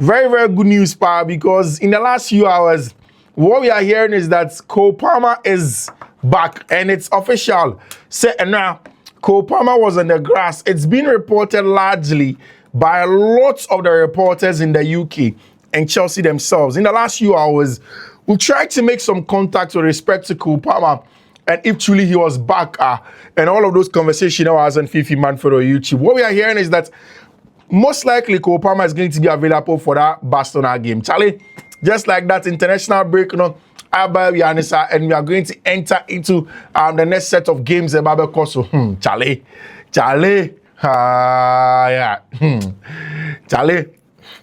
Very, very good news, Pa, because in the last few hours, what we are hearing is that Cole Palmer is back and it's official. And now, Cole Palmer was on the grass. It's been reported largely by lots of the reporters in the UK and Chelsea themselves. In the last few hours, we tried to make some contact with respect to Cole Palmer and if truly he was back and all of those conversations I was on Fiifi-Manfred on YouTube. What we are hearing is that most likely Cole Palmer is going to be available for that Barcelona game. Charlie, just like that international break, and we are going to enter into the next set of games at Barca. So, Charlie, Charlie,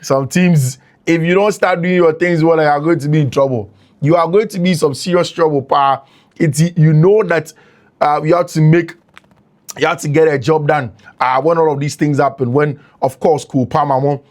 some teams, if you don't start doing your things well, you are going to be in trouble. You are going to be some serious trouble, Pa. You know that you have to get a job done when all of these things happen. When, of course, Cole Palmer won't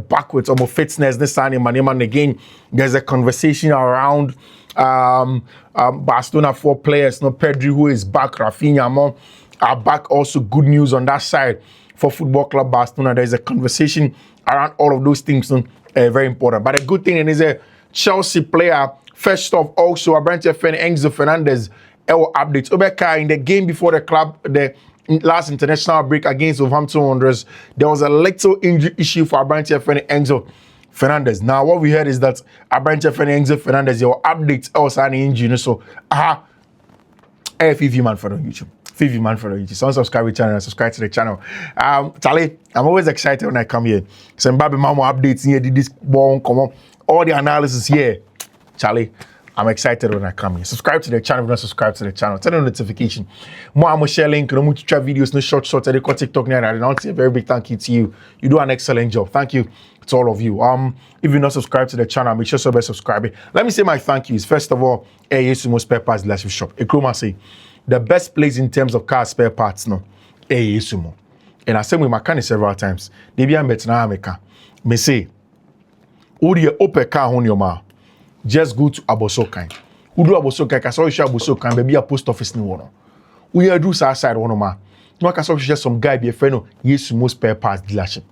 backwards on fitness this time and again. There's a conversation around Barcelona 4 players. Pedri, who is back, Rafinha are back. Also, good news on that side for Football Club Barcelona. There's a conversation around all of those things. Very important. But a good thing is a Chelsea player. First off, also, Enzo Fernandez updates. Obeka in the game before the last international break against Wolverhampton Wanderers, there was a little injury issue for Enzo Fernandez. Now, what we heard is that Enzo Fernandez, your updates also an injury. So, Fiifi-Manfred on YouTube. Fiifi-Manfred on YouTube. So, subscribe to the channel and subscribe to the channel. Charlie, I'm always excited when I come here. So, Mbappe Mamo updates here, did this ball come on. All the analysis here. Charlie, I'm excited when I come here. Subscribe to the channel if you don't subscribe to the channel. Turn on notification. More I'm share link. No more to try videos, no short. I got TikTok now. And I'll say a very big thank you to you. You do an excellent job. Thank you to all of you. If you're not subscribed to the channel, make sure to subscribe. Let me say my thank yous. First of all, Sumo Spare Parts Dealership Shop. Ekroma say the best place in terms of car spare parts. No, Sumo. And I said with my car several times. They be met na America. Me say, Odi open car on your ma. Just go to Abosokan. Who do Abosokan? Kaso you Abosokan, baby a post office ni wono. We do side one ma. No kaso just some guy be a friend of Sumo Spare Parts Dealership.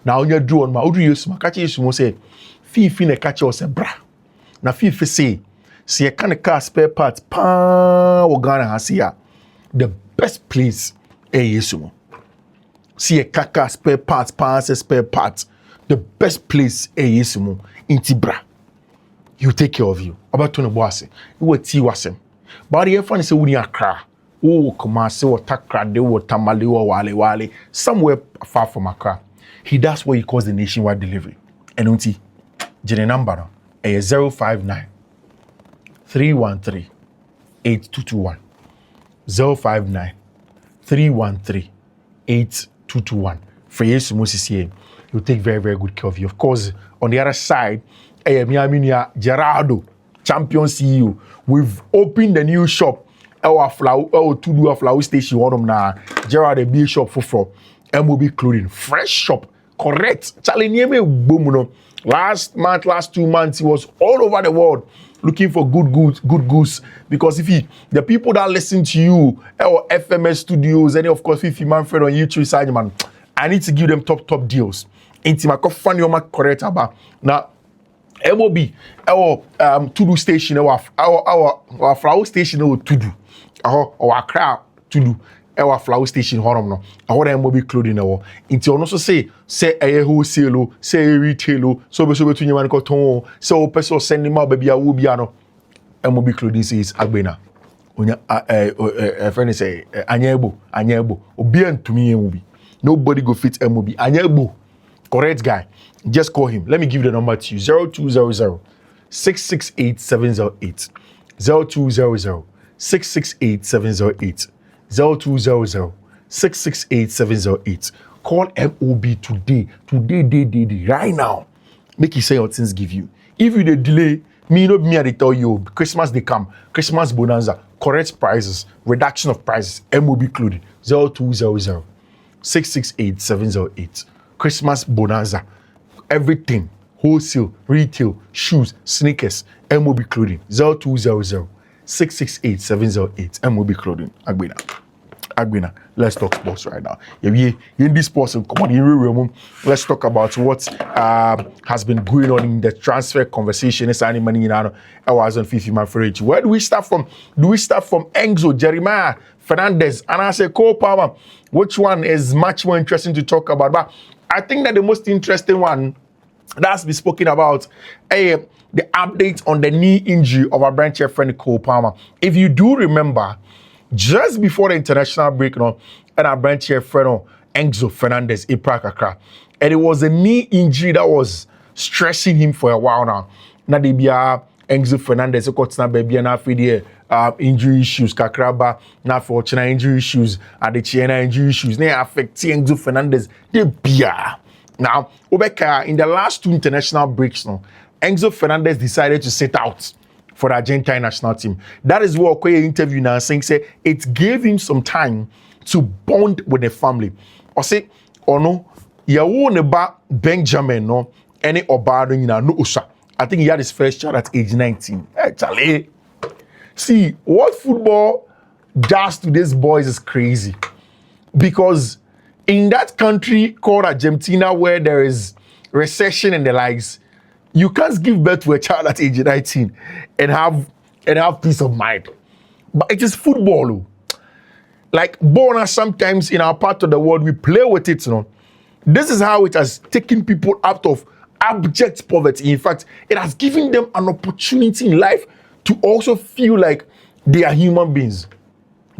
Now you do on ma. Who do Sumo? Catch Sumo say, Fiifi ne catch us bra. Na Fiifi say a kind of car spare parts pa Ghana hasia. The best place Sumo. See a car spare parts pa spare parts. The best place Sumo in Tibra. You take care of you. About Tony Boase. You will tea wasem. But the funny say we Accra. Oh, Kumasi or Takra, they were Tamale or Wale. Somewhere far from Accra. He does what he calls the nationwide delivery. And unti Jenny number 059 313 8221. 059 313 8221. For yes, Moses here. You take very, very good care of you. Of course, on the other side, Gerardo, champion CEO. We've opened the new shop. Our flower station. One na Gerardo B shop for MOB clothing. Fresh shop, correct. Charlie boom. Last 2 months, he was all over the world looking for good goods. Because if the people that listen to you, our FMS studios, and of course Fiifi-Manfred on YouTube side, man, I need to give them top deals. Intima funny your correct about now. MOB, our to-do station, our flower station, our to-do, our crowd to-do, our flower station, no, our MOB clothing, our. Into also say a wholesale, say a retail, so between you and cotton, so person sending my baby a wubiano. MOB clothing says Agbena. A friend say Anyebo, Obian to me MOB. Nobody go fit MOB. Anyebo, correct guy. Just call him. Let me give the number to you. 0200 668 708. 0200 668 708. 0200 668 708. Call MOB today. Today, right now. Make you say your things give you. If you delay, me I tell you, Christmas they come. Christmas bonanza. Correct prices. Reduction of prices. MOB clothing. 0200 668 708. Christmas bonanza. Everything, wholesale, retail, shoes, sneakers, MOB clothing, 0200 668 708, MOB clothing, Agbena. Agbina, let's talk sports right now. In this sports, let's talk about what has been going on in the transfer conversation. It's any money in our was on Fiifi-Manfred. Where do we start from? Do we start from Enzo, Jeremiah, Fernandez, and I say Cole Palmer? Which one is much more interesting to talk about? But I think that the most interesting one that's been spoken about, the update on the knee injury of our branch friend Cole Palmer. If you do remember, just before the international break, and our branch friend Enzo Fernandez, Kakra, and it was a knee injury that was stressing him for a while now. Now they be Enzo Fernandez, baby, and after the injury issues, Kakraba, now for China injury issues, and the China injury issues, they affect Enzo Fernandez. They be now, Obeka, in the last two international breaks, Enzo Fernandez decided to sit out for the Argentine national team. That is what Okoye interview now saying, say it gave him some time to bond with the family. Or say, or no, yawo neba Benjamin, no, any obado no usha. I think he had his first child at age 19. Hey, Charlie. See, what football does to these boys is crazy. Because in that country called Argentina, where there is recession and the likes, you can't give birth to a child at age 19 and have peace of mind. But it is football. Like Bona, sometimes in our part of the world, we play with it. This is how it has taken people out of abject poverty. In fact, it has given them an opportunity in life to also feel like they are human beings.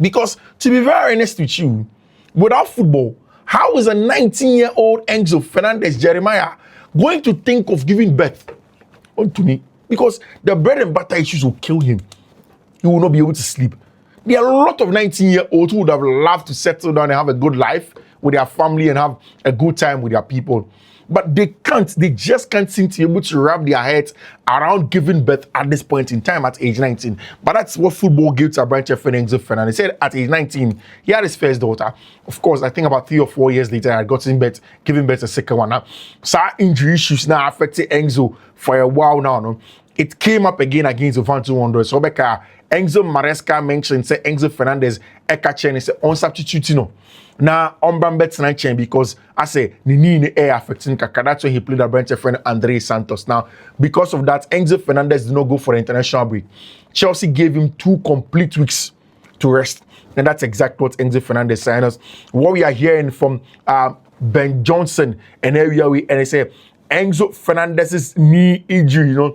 Because to be very honest with you, without football, how is a 19-year-old Enzo Fernandez Jeremiah going to think of giving birth unto me? Because the bread and butter issues will kill him. He will not be able to sleep. There are a lot of 19-year-olds who would have loved to settle down and have a good life with their family and have a good time with their people. But they can't. They just can't seem to be able to wrap their heads around giving birth at this point in time at age 19. But that's what football gave to branch friend Enzo Fernandez. He said at age 19, he had his first daughter. Of course, I think about 3 or 4 years later, I had gotten birth, giving birth a second one. Now, so injury issues now affected Enzo for a while now. No? It came up again against the Vantu Wanderers. So Enzo Maresca mentioned, say Enzo Fernandez, Ekachen, say on substitute, Now, Ombambet tonight because I say Nini air affecting Kaka. That's when he played a branch friend Andre Santos. Now, because of that, Enzo Fernandez did not go for the international break. Chelsea gave him 2 complete weeks to rest. And that's exactly what Enzo Fernandez signed us. What we are hearing from Ben Johnson and area and they say Enzo Fernandez's knee injury,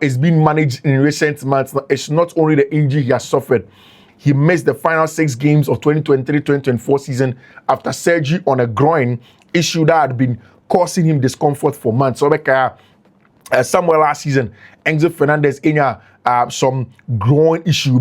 is being managed in recent months. Now, it's not only the injury he has suffered. He missed the final 6 games of 2023-2024 season after surgery on a groin issue that had been causing him discomfort for months. So, somewhere last season, Enzo Fernandez in some groin issue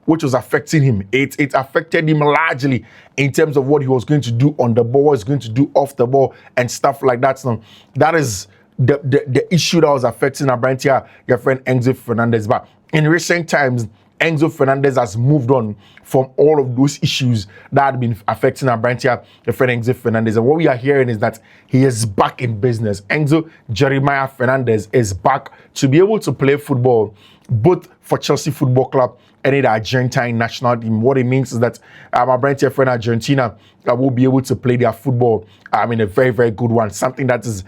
which was affecting him. It affected him largely in terms of what he was going to do on the ball, what he was going to do off the ball, and stuff like that. So that is the issue that was affecting your friend Enzo Fernandez. But in recent times, Enzo Fernandez has moved on from all of those issues that had been affecting your friend Enzo Fernandez. And what we are hearing is that he is back in business. Enzo Jeremiah Fernandez is back to be able to play football, both for Chelsea Football Club and in the Argentine national team. What it means is that my friend Argentina will be able to play their football in a very, very good one. Something that is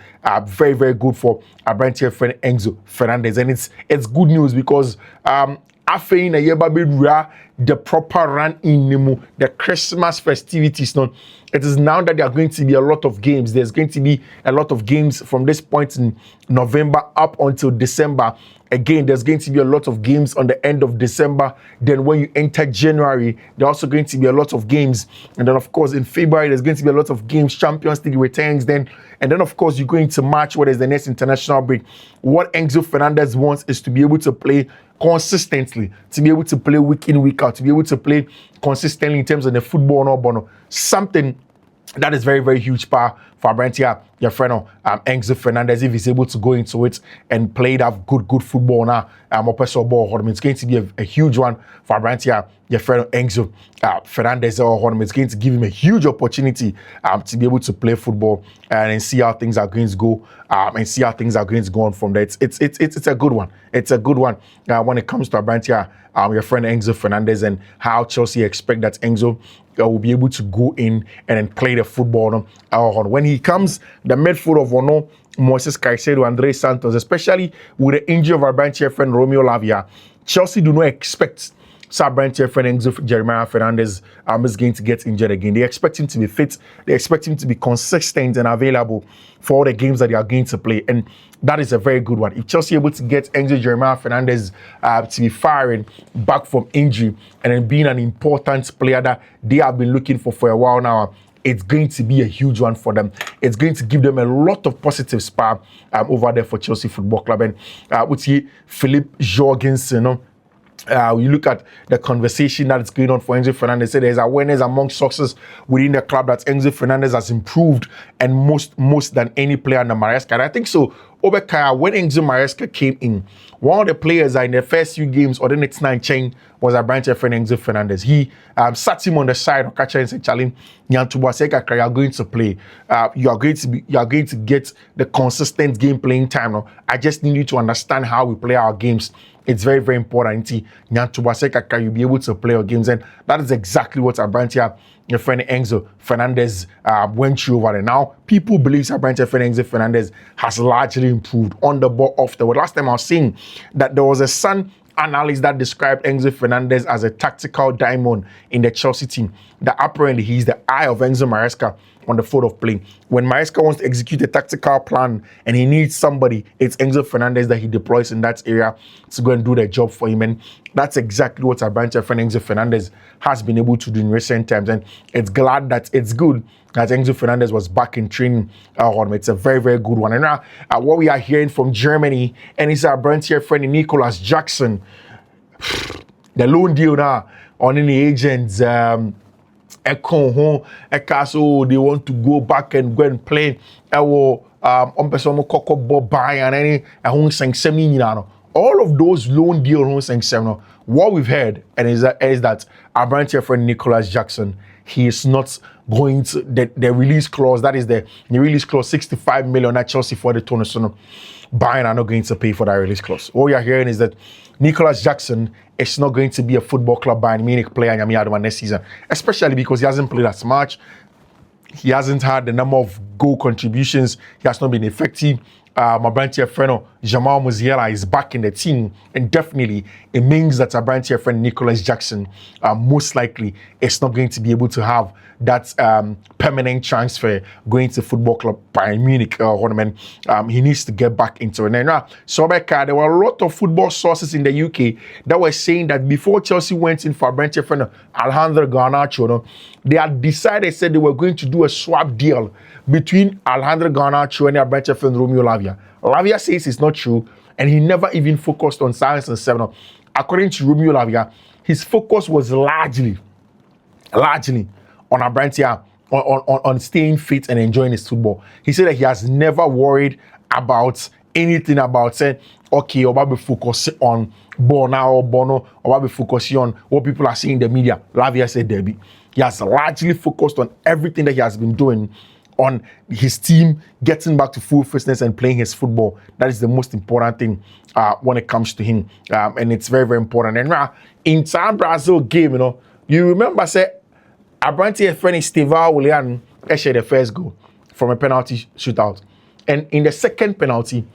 very, very good for our friend Enzo Fernandez. And it's good news because after in a year, the proper run in the Christmas festivities. It is now that there are going to be a lot of games. There's going to be a lot of games from this point in November up until December. Again, there's going to be a lot of games on the end of December. Then when you enter January, there are also going to be a lot of games. And then, of course, in February, there's going to be a lot of games. Champions League returns then. And then, of course, you go into March, where there's the next international break. What Enzo Fernandez wants is to be able to play consistently, to be able to play week in, week out, to be able to play consistently in terms of the football or bono. Something that is very, very huge power for Abrantia, your friend Enzo Fernandez, if he's able to go into it and play that good football now, it's going to be a huge one for Abrantia, your friend Enzo Fernandez. It's going to give him a huge opportunity to be able to play football and see how things are going to go and see how things are going to go on from there. It's a good one. It's a good one when it comes to Abrantia, your friend Enzo Fernandez, and how Chelsea expect that Enzo will be able to go in and then play the football. When he comes, the midfield of Ono, Moises Caicedo, André Santos, especially with the injury of our branch friend Romeo Lavia, Chelsea do not expect branch friend Enzo Jeremiah Fernandez is going to get injured again. They expect him to be fit. They expect him to be consistent and available for all the games that they are going to play. And that is a very good one. If Chelsea are able to get Enzo Jeremiah Fernandez to be firing back from injury and then being an important player that they have been looking for a while now, it's going to be a huge one for them. It's going to give them a lot of positive spark over there for Chelsea Football Club. And with Philippe Jorgensen, you look at the conversation that is going on for Enzo Fernandez. There's awareness among sources within the club that Enzo Fernandez has improved and most than any player under Maresca. And I think so. Obekaya, when Enzo Maresca came in, one of the players in the first few games or the next 9 chain was a branch friend Enzo Fernandez. He sat him on the side of Kacha and said, "Charlie, you are going to play. You are going to get the consistent game playing time. No? I just need you to understand how we play our games. It's very, very important. You'll be able to play your games." And that is exactly what Abrantia, your friend Enzo Fernandez went through over there. Now, people believe Abrantia friend Enzo Fernandez has largely improved on the ball, off the ball. Last time I was seeing that there was a Sun analyst that described Enzo Fernandez as a tactical diamond in the Chelsea team. That apparently he's the eye of Enzo Maresca on the field of play. When Maresca wants to execute a tactical plan and he needs somebody, it's Enzo Fernandez that he deploys in that area to go and do the job for him. And that's exactly what our branch friend Enzo Fernandez has been able to do in recent times. And it's good that Enzo Fernandez was back in training. It's a very, very good one. And now, what we are hearing from Germany, and it's our branch friend Nicholas Jackson, the loan deal now on any agents. Come home, so they want to go back and go and play. All of those loan deal, what we've heard is that our branch friend Nicholas Jackson, he is not going to the release clause. That is the release clause, 65 million at Chelsea for the tournament. Bayern are not going to pay for that release clause. What we are hearing is that Nicholas Jackson is not going to be a football club Bayern Munich player in next season, especially because he hasn't played as much. He hasn't had the number of goal contributions. He has not been effective. My branch friend Jamal Musiala is back in the team, and definitely it means that our branch friend Nicholas Jackson most likely is not going to be able to have that permanent transfer going to football club Bayern Munich. He needs to get back into it. Now, there were a lot of football sources in the UK that were saying that before Chelsea went in for our branch friend Alejandro Garnacho, they had decided, said they were going to do a swap deal between Alejandro Garnacho and our branch friend Romeo Lavia. Lavia says it's not true, and he never even focused on science and 7. According to Romeo Lavia, his focus was largely on Abrantia, on staying fit and enjoying his football. He said that he has never worried about anything about saying, okay, or be focusing on Bona or Bono, or be focusing on what people are seeing in the media. Lavia said, Debbie, he has largely focused on everything that he has been doing on his team, getting back to full fitness and playing his football. That is the most important thing when it comes to him. And it's very, very important. And now, in San Brazil game, you remember, say, Abrantia friend Estevao Willian shared the first goal from a penalty shootout. And in the second penalty,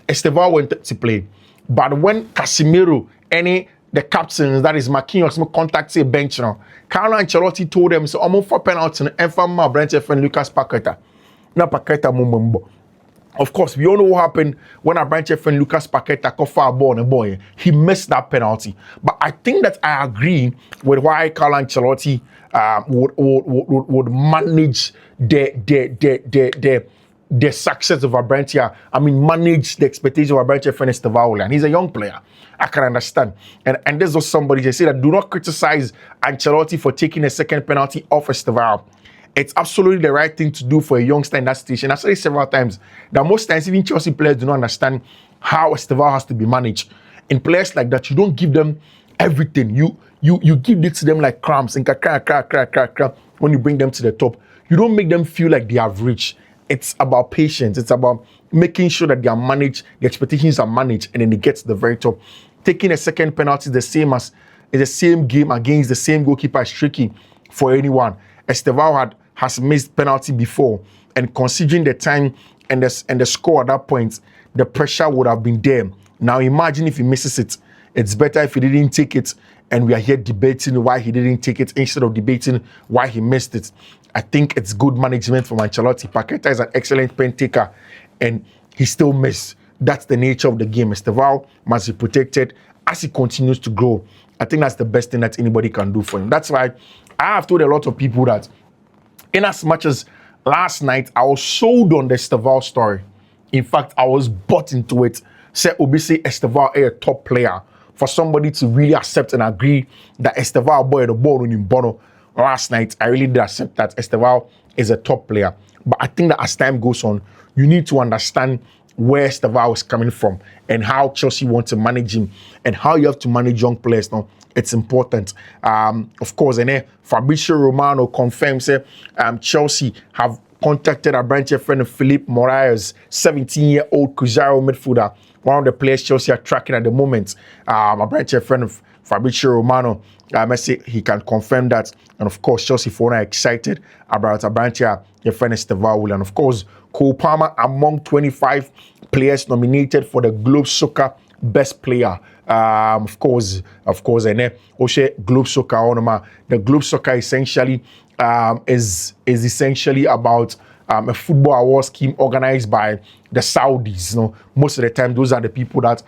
Estevao went to play. But when Casemiro, the captains, that is Marquinhos, contacted a bench now, Carlo Ancelotti told them, so I'm for penalty and for my branch friend Lucas Paqueta. Now Paqueta Mumbo. Of course, we all know what happened when our branch friend Lucas Paqueta caught foul ball and boy, he missed that penalty. But I think that I agree with why Carlo Ancelotti would manage the success of Abrantia. Manage the expectation of Abrantia friend Estevao, and he's a young player. I can understand. And there's also somebody they say that do not criticize Ancelotti for taking a second penalty off Estevao It's absolutely the right thing to do for a youngster in that situation. I've said it several times that most times even Chelsea players do not understand how Estevao has to be managed. In players like that, you don't give them everything. You give it to them like crumbs and crack when you bring them to the top. You don't make them feel like they have reached. It's about patience. It's about making sure that they are managed, the expectations are managed, and then they get to the very top. Taking a second penalty is the same game against the same goalkeeper is tricky for anyone. Estevao has missed penalty before, and considering the time and the score at that point, the pressure would have been there. Now imagine if he misses it. It's better if he didn't take it, and we are here debating why he didn't take it instead of debating why he missed it. I think it's good management from Ancelotti. Paqueta is an excellent pen taker, and he still missed. That's the nature of the game. Estevao must be protected as he continues to grow. I think that's the best thing that anybody can do for him. That's why I have told a lot of people that in as much as last night I was sold on the Estevao story. In fact, I was bought into it. Say Obisi Estevao is a top player. For somebody to really accept and agree that Estevao boy the ball in Bono last night, I really did accept that Estevao is a top player. But I think that as time goes on, you need to understand where Estevao is coming from and how Chelsea want to manage him and how you have to manage young players now. It's important. Of course, and then Fabrizio Romano confirms that Chelsea have contacted our branch friend Philippe Moraes, 17-year-old Cruzeiro midfielder, one of the players Chelsea are tracking at the moment. A branch friend of Fabrizio Romano, I say he can confirm that. And of course, Chelsea are excited about a branch your friend Estevao. And of course, Cole Palmer among 25 players nominated for the Globe Soccer Best Player. Of course, and then Oshe Globe Soccer. The Globe Soccer essentially is essentially about a football award scheme organized by the Saudis. You know, most of the time, those are the people that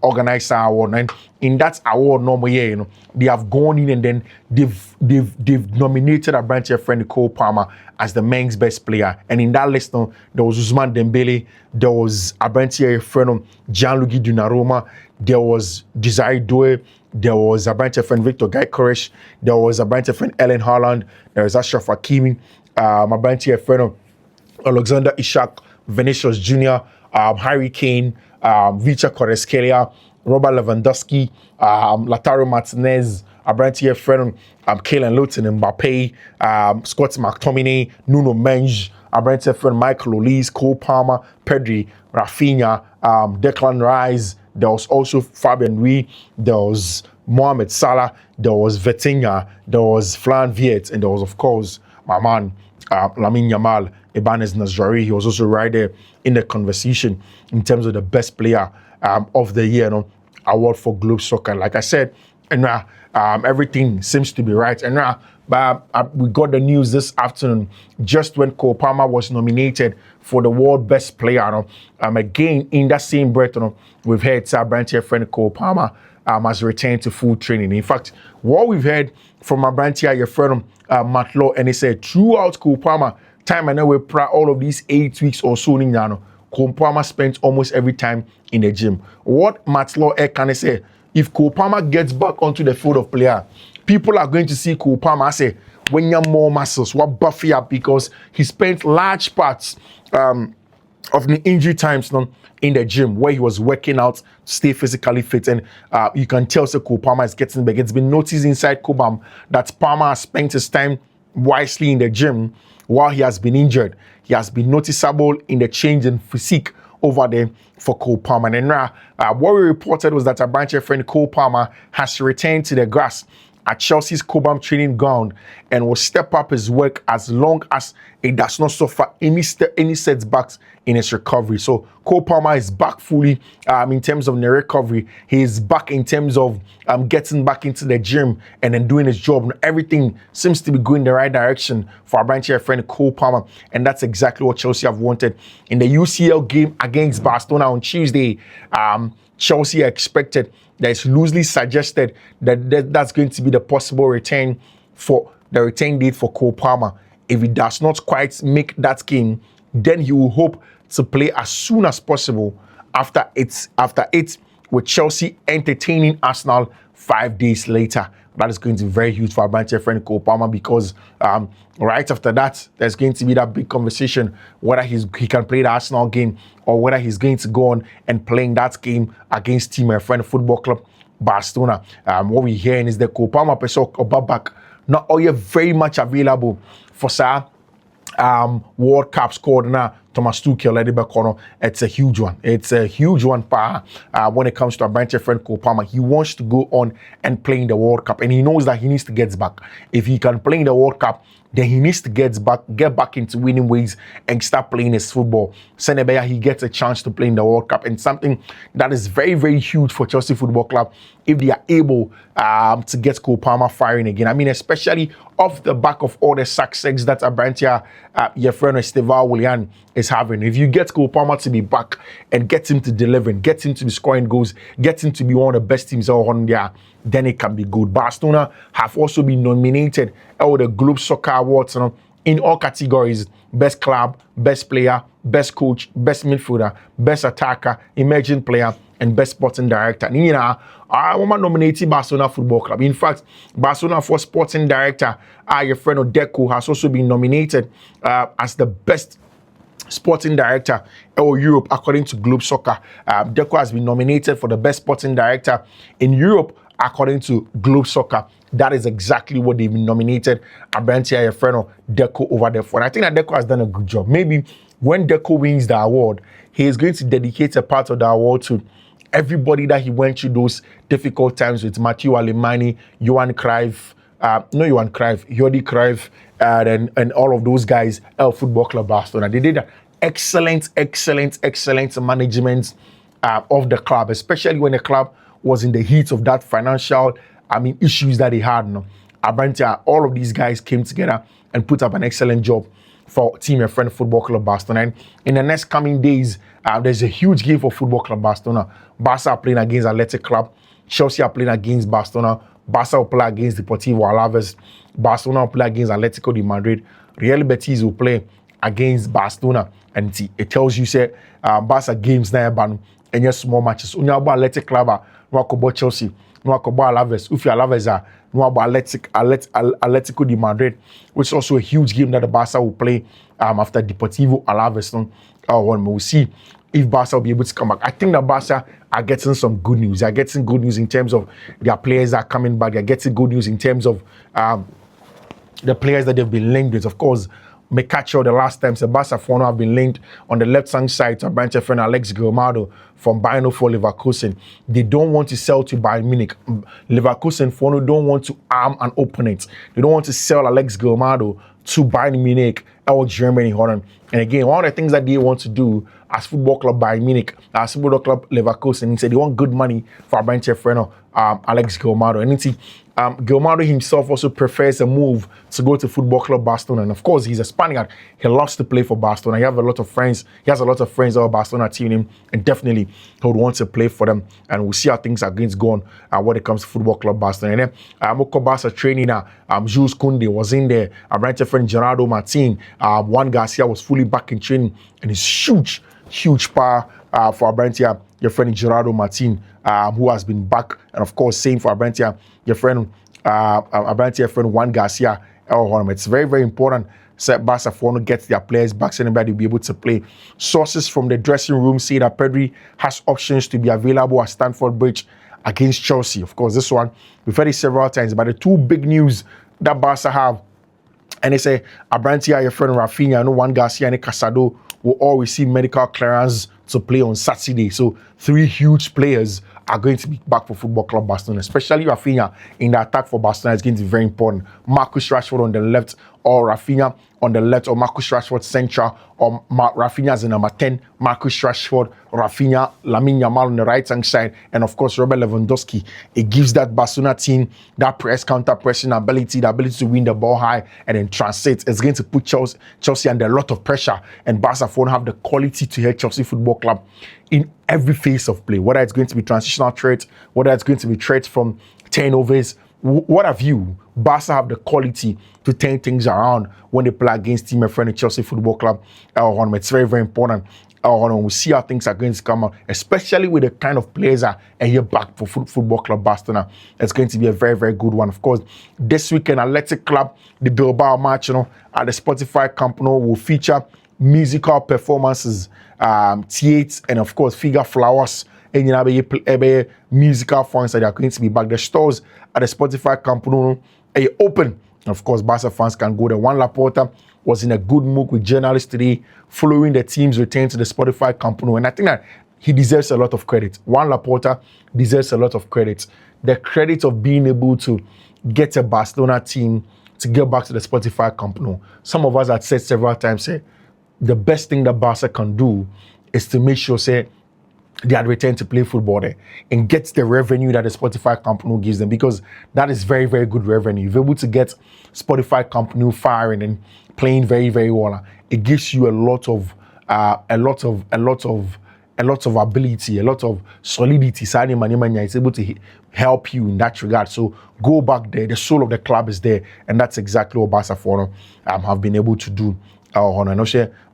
organize our award. And in that award, normally, they have gone in and then they've nominated a branch of friend Cole Palmer as the men's best player. And in that list, there was Ousmane Dembele, there was a branch of friend Gianluigi Donnarumma, there was Desiree Doué, there was a branch of friend Victor Gyökeres, there was a branch of friend Ellen Haaland, there was Ashraf Hakimi, a branch of friend Alexander Isak, Vinicius Jr., Harry Kane, Vicha Kvaratskhelia, Robert Lewandowski, Lautaro Martinez, Abrantier friend, Kylian Luton, Mbappe, Scott McTominay, Nuno Mendes, Abrantier friend Michael Olise, Cole Palmer, Pedri, Rafinha, Declan Rice. There was also Fabian Ruiz. There was Mohamed Salah. There was Vitinha. There was Flan Viet, and there was of course my man Lamine Yamal, Ibanez Nazari. He was also right there in the conversation in terms of the best player of the year, award for Globe Soccer. Like I said, and everything seems to be right. And we got the news this afternoon, just when Cole Palmer was nominated for the world best player. Again, in that same breath, we've heard our branch friend Cole Palmer has returned to full training. In fact, what we've heard from our branch your friend Matt Law, and he said throughout Cole Palmer time, I know we're proud all of these 8 weeks or so now. Cole Palmer spent almost every time in the gym. What Matt Law can say? If Cole Palmer gets back onto the field of play, people are going to see Cole Palmer say, when you have more muscles, what buffy up, because he spent large parts of the injury times in the gym where he was working out to stay physically fit. And you can tell Cole Palmer is getting back. It's been noticed inside Cobham that Palmer has spent his time wisely in the gym while he has been injured. He has been noticeable in the change in physique over there for Cole Palmer. And what we reported was that our branch friend Cole Palmer has returned to the grass at Chelsea's Cobham training ground and will step up his work as long as it does not suffer any setbacks in his recovery. So Cole Palmer is back fully in terms of the recovery. He is back in terms of getting back into the gym and then doing his job. Everything seems to be going the right direction for our branch friend Cole Palmer, and that's exactly what Chelsea have wanted. In the UCL game against Barcelona on Tuesday, Chelsea expected, that it's loosely suggested that that's going to be the possible return date for Cole Palmer. If he does not quite make that game, then he will hope to play as soon as possible after 8 with Chelsea entertaining Arsenal 5 days later. That is going to be very huge for our branch friend Cole Palmer, because right after that, there's going to be that big conversation whether he can play the Arsenal game or whether he's going to go on and playing that game against Team Friend Football Club Barcelona. What we're hearing is the Cole Palmer person back not all yet very much available for World Cup squad now. Thomas Tuchel, it's a huge one. It's a huge one when it comes to our branch friend Cole Palmer. He wants to go on and play in the World Cup, and he knows that he needs to get back. If he can play in the World Cup, then he needs to get back into winning ways and start playing his football. Senebeya, he gets a chance to play in the World Cup, and something that is very, very huge for Chelsea Football Club if they are able to get Cole Palmer firing again. I mean, especially off the back of all the success that Abrantia, your friend Esteval Willian is having. If you get Cole Palmer to be back and get him to deliver, get him to be scoring goals, get him to be one of the best teams on there, then it can be good. Barcelona have also been nominated for the Globe Soccer Awards in all categories: best club, best player, best coach, best midfielder, best attacker, emerging player, and best sporting director. And, I want to nominate Barcelona Football Club. In fact, Barcelona for sporting director, your friend Deco has also been nominated as the best sporting director in Europe, according to Globe Soccer. Deco has been nominated for the best sporting director in Europe, according to Globe Soccer. That is exactly what they've been nominated Abrantia, your friend Deco over there for. And I think that Deco has done a good job. Maybe when Deco wins the award, he is going to dedicate a part of the award to everybody that he went through those difficult times with: Mathieu Alemany, Jordi Cruyff, and all of those guys at Football Club Barcelona. They did an excellent management of the club, especially when the club was in the heat of that financial, issues that they had. Abrantia, all of these guys came together and put up an excellent job for Team Friend Football Club Barcelona. And in the next coming days, there's a huge game for Football Club Barcelona. Barca are playing against Athletic Club. Chelsea are playing against Barcelona. Barca will play against Deportivo Alaves. Barcelona will play against Atletico de Madrid. Real Betis will play against Barcelona. And it tells you, say, Barca games now, and yes, small matches. Only about Athletic Club, no about Chelsea, no about Alaves. If you Alaves are, no about Atletico de Madrid, which is also a huge game that the Barca will play after Deportivo Alaves. We'll see if Barca will be able to come back. I think that Barca are getting some good news. They're getting good news in terms of their players that are coming back. They're getting good news in terms of the players that they've been linked with. Of course, Mekacho, the last time, Sebastian Fono have been linked on the left-hand side to branch friend Alex Gilmado from Bayern for Leverkusen. They don't want to sell to Bayern Munich. Leverkusen Fono don't want to arm an opponent. They don't want to sell Alex Gilmado to Bayern Munich or Germany, Holland. And again, one of the things that they want to do as Football Club Bayern Munich, as Football Club Leverkusen, he said they want good money for a branch friend Alex Gilmado. And Gilmado himself also prefers a move to go to Football Club Barcelona. And of course, he's a Spaniard. He loves to play for Barcelona. He has a lot of friends. He has a lot of friends over Barcelona team, and definitely he would want to play for them. And we'll see how things are going to go on when it comes to Football Club Barcelona. And then Moko Barca training now. Jules Koundé was in there. Our friend Gerardo Martin. Juan Garcia was fully back in training, and it's huge power for Abrantia, your friend Gerardo Martin, who has been back, and of course, same for Abrantia, your friend Juan Garcia. It's very, very important that Barca want to get their players back so anybody will be able to play. Sources from the dressing room say that Pedri has options to be available at Stamford Bridge against Chelsea. Of course, this one we've heard it several times, but the two big news that Barca have, and they say Abrantia, your friend Rafinha, and Juan Garcia and Casado will all receive medical clearance to play on Saturday. So 3 huge players are going to be back for Football Club Barcelona, especially Rafinha in the attack for Barcelona is going to be very important. Marcus Rashford on the left, or Rafinha on the left, or Marcus Rashford central, or Rafinha as a number 10, Marcus Rashford, Rafinha, Lamine Yamal on the right-hand side, and of course Robert Lewandowski. It gives that Barcelona team that press, counter-pressing ability, the ability to win the ball high and then translate. It's going to put Chelsea under a lot of pressure, and Barca won't have the quality to hit Chelsea Football Club in every phase of play, whether it's going to be transitional threats, whether it's going to be threats from turnovers, what have you. Barca have the quality to turn things around when they play against Team Friend Chelsea Football Club. It's very, very important. We'll see how things are going to come out, especially with the kind of players that are here back for Football Club Barcelona. It's going to be a very, very good one. Of course, this weekend, Athletic Club, the Bilbao match, at the Spotify Camp Nou will feature musical performances, theatres, and of course, figure flowers. And musical fans that are going to be back. The stores at the Spotify Camp Nou are open. Of course, Barca fans can go there. Juan Laporta was in a good mood with journalists today, following the team's return to the Spotify Camp Nou. And I think that he deserves a lot of credit. Juan Laporta deserves a lot of credit. The credit of being able to get a Barcelona team to get back to the Spotify Camp Nou. Some of us have said several times, say, the best thing that Barca can do is to make sure, say, they had returned to play football there and get the revenue that the Spotify Camp Nou gives them, because that is very, very good revenue. If you're able to get Spotify Camp Nou firing and playing very, very well, it gives you a lot of ability, a lot of solidity. It's able to help you in that regard. So go back there. The soul of the club is there, and that's exactly what Barca have been able to do. I know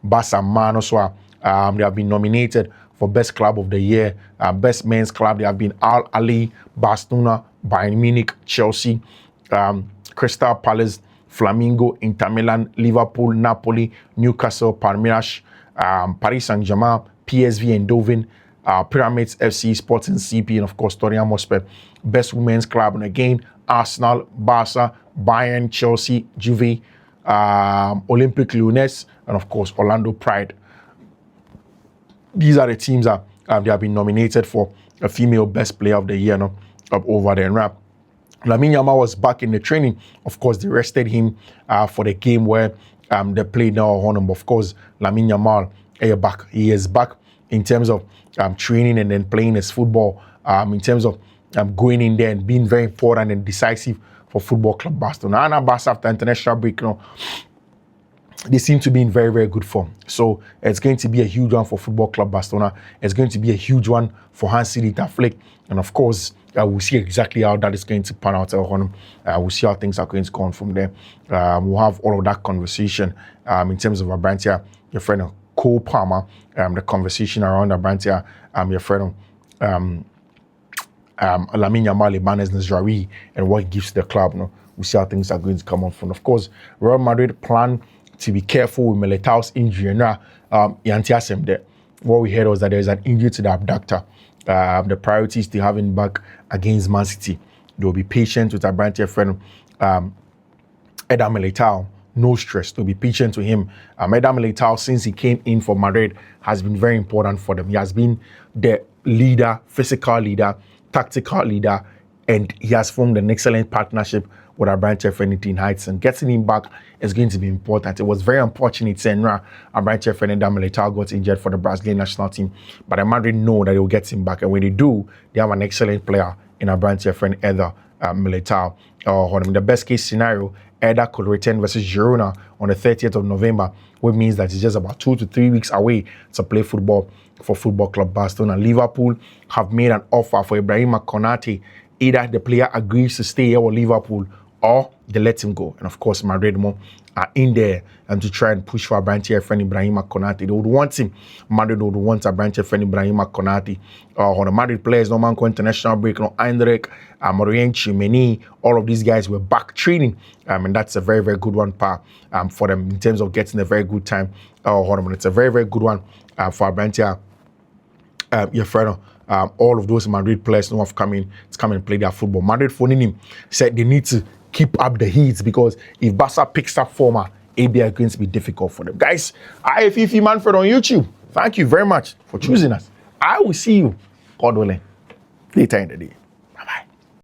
Barca man also they have been nominated for Best Club of the Year, Best Men's Club. They have been Al Ahly, Barcelona, Bayern Munich, Chelsea, Crystal Palace, Flamengo, Inter Milan, Liverpool, Napoli, Newcastle, Palmeiras, Paris Saint-Germain, PSV Eindhoven, Pyramids FC, Sporting CP, and of course Tottenham Hotspur. Best Women's Club, and again Arsenal, Barca, Bayern, Chelsea, Juve, Olympique Lyonnais, and of course Orlando Pride. These are the teams that they have been nominated for a female best player of the year over there in rap. Lamine Yamal was back in the training. Of course, they rested him for the game where they played now on him. Of course, Lamine Yamal back. He is back in terms of training and then playing his football, in terms of going in there and being very important and decisive for Football Club Barcelona. And Barca, after international break, they seem to be in very, very good form. So it's going to be a huge one for Football Club Barcelona. It's going to be a huge one for Hansi Flick. And of course, we'll see exactly how that is going to pan out on him. We'll see how things are going to go on from there. We'll have all of that conversation in terms of Abrantia, your friend Cole Palmer, the conversation around Abrantia, your friend Lamine Yamal, Ibanez Nazraoui, and what he gives to the club. We'll see how things are going to come on from. Of course, Real Madrid plan to be careful with Militao's injury. Now, there. What we heard was that there's an injury to the abductor. The priority is to have him back against Man City. They will be patient with our brand friend, Eder Militao. No stress. They'll be patient to him. Eder Militao, since he came in for Madrid, has been very important for them. He has been the leader, physical leader, tactical leader, and he has formed an excellent partnership with our branch friend in Heights, and getting him back is going to be important. It was very unfortunate that our branch friend Eder Militao got injured for the Brazilian national team, but Madrid know that they will get him back, and when they do, they have an excellent player in our branch friend Eder Militao. In the best case scenario, Eder could return versus Girona on the 30th of November, which means that he's just about 2 to 3 weeks away to play football for Football Club Barcelona. Liverpool have made an offer for Ibrahima Konate. Either the player agrees to stay here with Liverpool or they let him go. And of course, Madrid are in there to try and push for a branch here friend Ibrahima Konate. They would want him. Madrid would want a branch here friend Ibrahima Konate. The Madrid players, no man international break, Eindrich, Morienchi, Meni, all of these guys were back training. And that's a very, very good one for them in terms of getting a very good time. It's a very, very good one for a branch here. Your friend, all of those Madrid players know have come in and play their football. Madrid phoning him said they need to keep up the heat, because if Barca picks up form, it is going to be difficult for them. Guys, I am Fiifi-Manfred on YouTube. Thank you very much for choosing us. I will see you, God willing, later in the day.